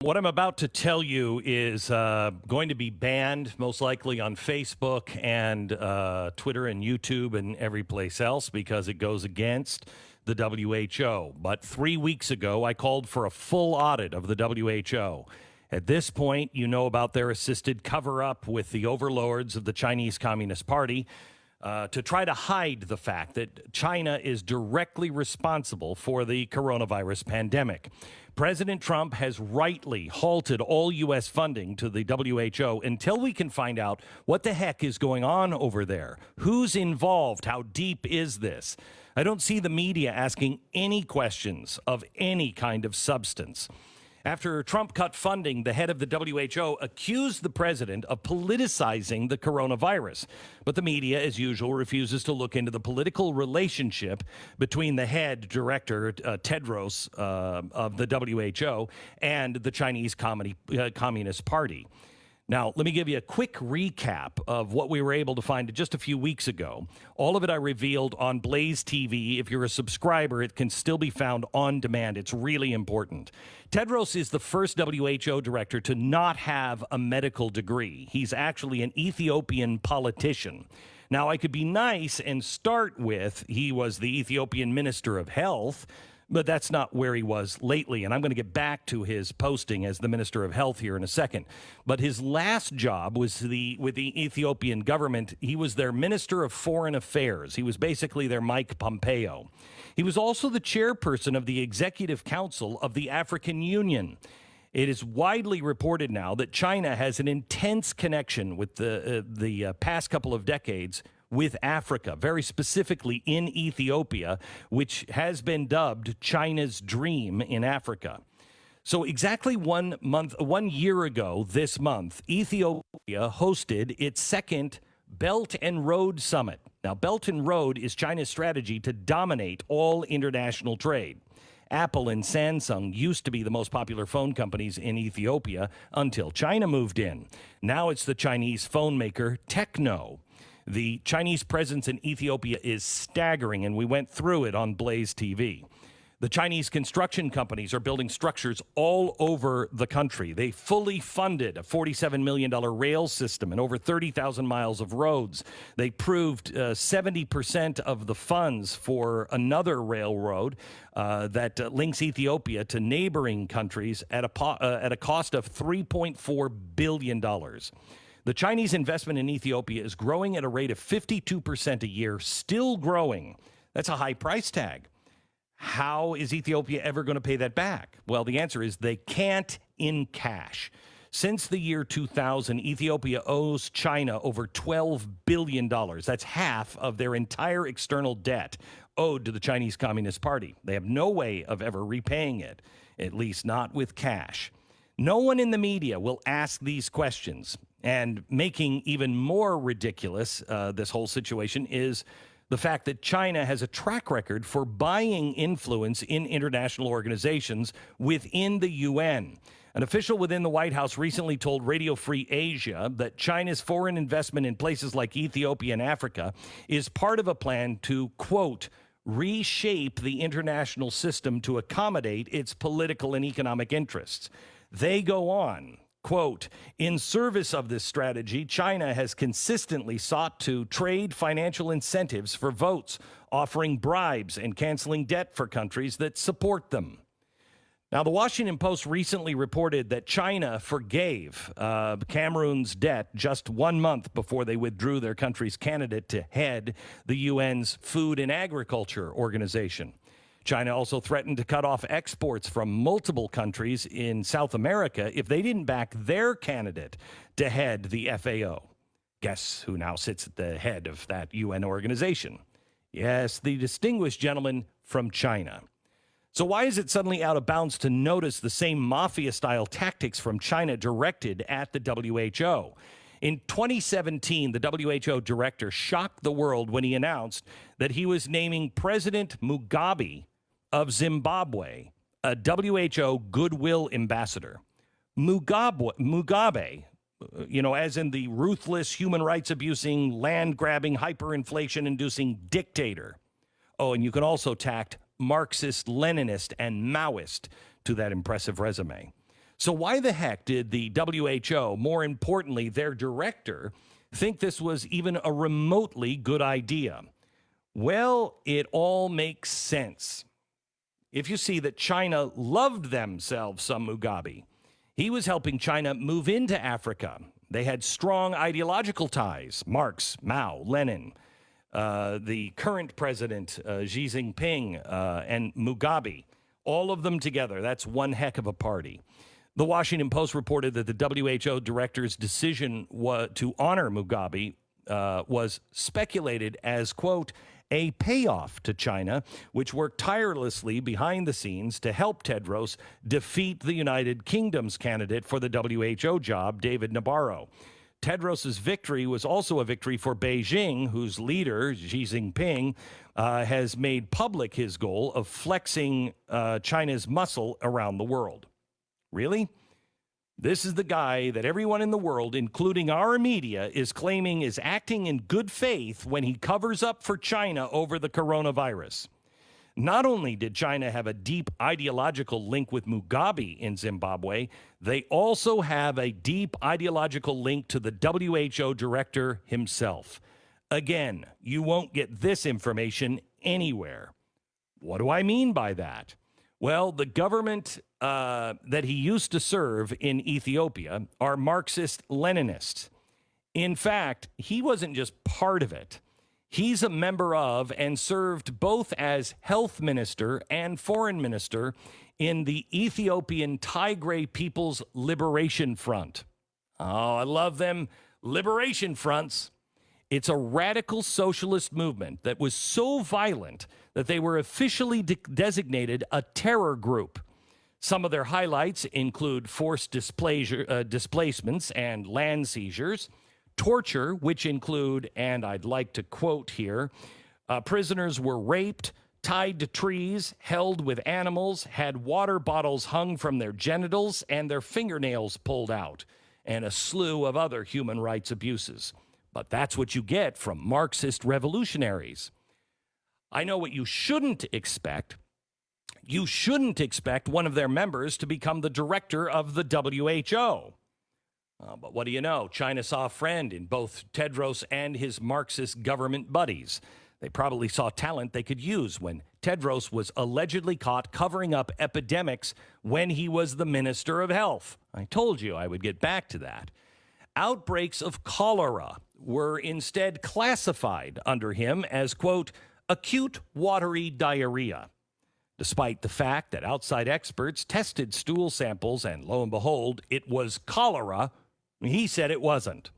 What I'm about to tell you is going to be banned, most likely on Facebook and Twitter and YouTube and every place else because it goes against the WHO. But 3 weeks ago, I called for a full audit of the WHO. At this point, you know about their assisted cover-up with the overlords of the Chinese Communist Party to try to hide the fact that China is directly responsible for the coronavirus pandemic. President Trump has rightly halted all U.S. funding to the WHO until we can find out what the heck is going on over there. Who's involved? How deep is this? I don't see the media asking any questions of any kind of substance. After Trump cut funding, the head of the WHO accused the president of politicizing the coronavirus. But the media, as usual, refuses to look into the political relationship between the head director, Tedros, of the WHO and the Chinese Communist Party. Now, let me give you a quick recap of what we were able to find just a few weeks ago. All of it I revealed on Blaze TV. If you're a subscriber, it can still be found on demand. It's really important. Tedros is the first WHO director to not have a medical degree. He's actually an Ethiopian politician. Now, I could be nice and start with he was the Ethiopian Minister of Health, but that's not where he was lately, and I'm going to get back to his posting as the Minister of Health here in a second. But his last job was with the Ethiopian government. He was their Minister of Foreign Affairs. He was basically their Mike Pompeo. He was also the chairperson of the Executive Council of the African Union. It is widely reported now that China has an intense connection with the past couple of decades with Africa, very specifically in Ethiopia, which has been dubbed China's dream in Africa. So exactly 1 year ago this month, Ethiopia hosted its second Belt and Road Summit. Now, Belt and Road is China's strategy to dominate all international trade. Apple and Samsung used to be the most popular phone companies in Ethiopia until China moved in. Now it's the Chinese phone maker Tecno. The Chinese presence in Ethiopia is staggering, and we went through it on Blaze TV. The Chinese construction companies are building structures all over the country. They fully funded a $47 million rail system and over 30,000 miles of roads. They proved 70% of the funds for another railroad that links Ethiopia to neighboring countries at a cost of $3.4 billion. The Chinese investment in Ethiopia is growing at a rate of 52% a year, still growing. That's a high price tag. How is Ethiopia ever going to pay that back? Well, the answer is they can't in cash. Since the year 2000, Ethiopia owes China over $12 billion. That's half of their entire external debt owed to the Chinese Communist Party. They have no way of ever repaying it, at least not with cash. No one in the media will ask these questions. And making even more ridiculous this whole situation is the fact that China has a track record for buying influence in international organizations within the UN. An official within the White House recently told Radio Free Asia that China's foreign investment in places like Ethiopia and Africa is part of a plan to, quote, reshape the international system to accommodate its political and economic interests. They go on. Quote, in service of this strategy, China has consistently sought to trade financial incentives for votes, offering bribes and canceling debt for countries that support them. Now, the Washington Post recently reported that China forgave Cameroon's debt just 1 month before they withdrew their country's candidate to head the UN's Food and Agriculture Organization. China also threatened to cut off exports from multiple countries in South America if they didn't back their candidate to head the FAO. Guess who now sits at the head of that UN organization? Yes, the distinguished gentleman from China. So why is it suddenly out of bounds to notice the same mafia-style tactics from China directed at the WHO? In 2017, the WHO director shocked the world when he announced that he was naming President Mugabe of Zimbabwe a WHO Goodwill Ambassador. Mugabe, as in the ruthless, human rights abusing, land grabbing, hyperinflation inducing dictator. Oh, and you can also tack Marxist, Leninist, and Maoist to that impressive resume. So why the heck did the WHO, more importantly, their director, think this was even a remotely good idea? Well, it all makes sense. If you see that China loved themselves some Mugabe, he was helping China move into Africa. They had strong ideological ties. Marx, Mao, Lenin, the current president, Xi Jinping, and Mugabe, all of them together. That's one heck of a party. The Washington Post reported that the WHO director's decision to honor Mugabe was speculated as, quote, a payoff to China, which worked tirelessly behind the scenes to help Tedros defeat the United Kingdom's candidate for the WHO job, David Nabarro. Tedros's victory was also a victory for Beijing, whose leader, Xi Jinping, has made public his goal of flexing China's muscle around the world. Really? This is the guy that everyone in the world, including our media, is claiming is acting in good faith when he covers up for China over the coronavirus. Not only did China have a deep ideological link with Mugabe in Zimbabwe, they also have a deep ideological link to the WHO director himself. Again, you won't get this information anywhere. What do I mean by that? Well, the government that he used to serve in Ethiopia are Marxist-Leninists. In fact, he wasn't just part of it. He's a member of and served both as health minister and foreign minister in the Ethiopian Tigray People's Liberation Front. Oh, I love them liberation fronts. It's a radical socialist movement that was so violent that they were officially designated a terror group. Some of their highlights include forced displacements and land seizures, torture, which include, and I'd like to quote here, prisoners were raped, tied to trees, held with animals, had water bottles hung from their genitals and their fingernails pulled out, and a slew of other human rights abuses. But that's what you get from Marxist revolutionaries. I know what you shouldn't expect. You shouldn't expect one of their members to become the director of the WHO. But what do you know? China saw a friend in both Tedros and his Marxist government buddies. They probably saw talent they could use when Tedros was allegedly caught covering up epidemics when he was the Minister of Health. I told you I would get back to that. Outbreaks of cholera were instead classified under him as, quote, acute watery diarrhea, despite the fact that outside experts tested stool samples and, lo and behold, it was cholera. He said it wasn't.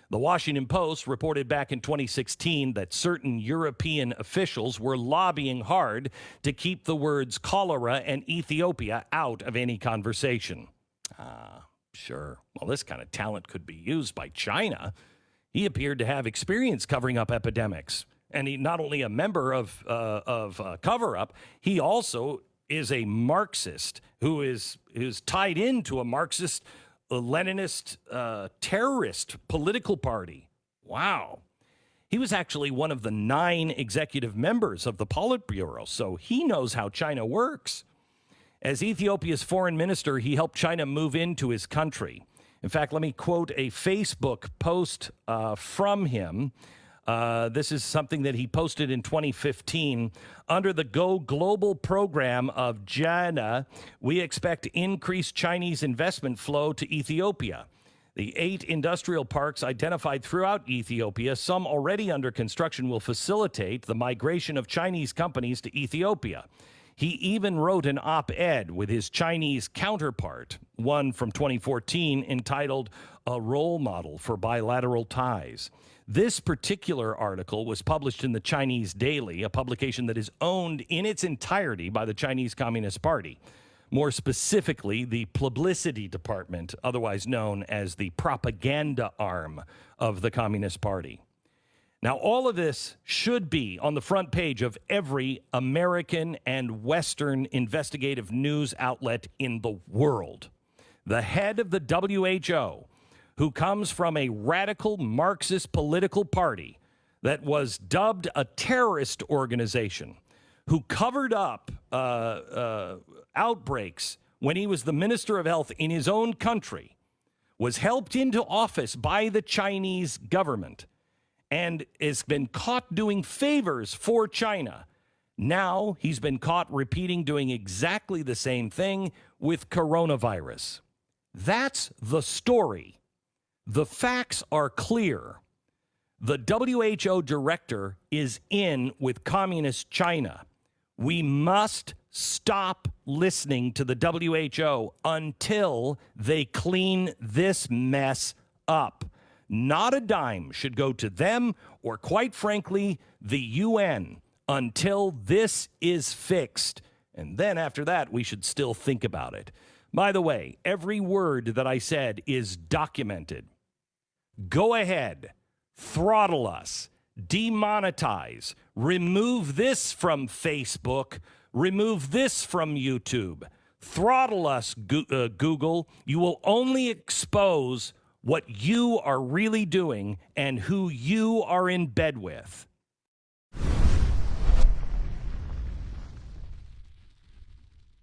The Washington Post reported back in 2016 that certain European officials were lobbying hard to keep the words cholera and Ethiopia out of any conversation. Sure. Well, this kind of talent could be used by China. He appeared to have experience covering up epidemics. And he not only a member of Cover-Up, he also is a Marxist who is tied into a Marxist Leninist terrorist political party. Wow. He was actually one of the 9 executive members of the Politburo, so he knows how China works. As Ethiopia's foreign minister, he helped China move into his country. In fact, let me quote a Facebook post from him. This is something that he posted in 2015. Under the Go Global program of JANA, we expect increased Chinese investment flow to Ethiopia. The 8 industrial parks identified throughout Ethiopia, some already under construction, will facilitate the migration of Chinese companies to Ethiopia. He even wrote an op-ed with his Chinese counterpart, one from 2014, entitled A Role Model for Bilateral Ties. This particular article was published in the Chinese Daily, a publication that is owned in its entirety by the Chinese Communist Party. More specifically, the publicity department, otherwise known as the propaganda arm of the Communist Party. Now, all of this should be on the front page of every American and Western investigative news outlet in the world. The head of the WHO, who comes from a radical Marxist political party that was dubbed a terrorist organization, who covered up outbreaks when he was the Minister of Health in his own country, was helped into office by the Chinese government and has been caught doing favors for China. Now he's been caught repeating doing exactly the same thing with coronavirus. That's the story. The facts are clear. The WHO director is in with communist China. We must stop listening to the WHO until they clean this mess up. Not a dime should go to them or, quite frankly, the UN until this is fixed. And then after that, we should still think about it. By the way, every word that I said is documented. Go ahead, throttle us, demonetize, remove this from Facebook, remove this from YouTube, throttle us, Google. You will only expose what you are really doing and who you are in bed with.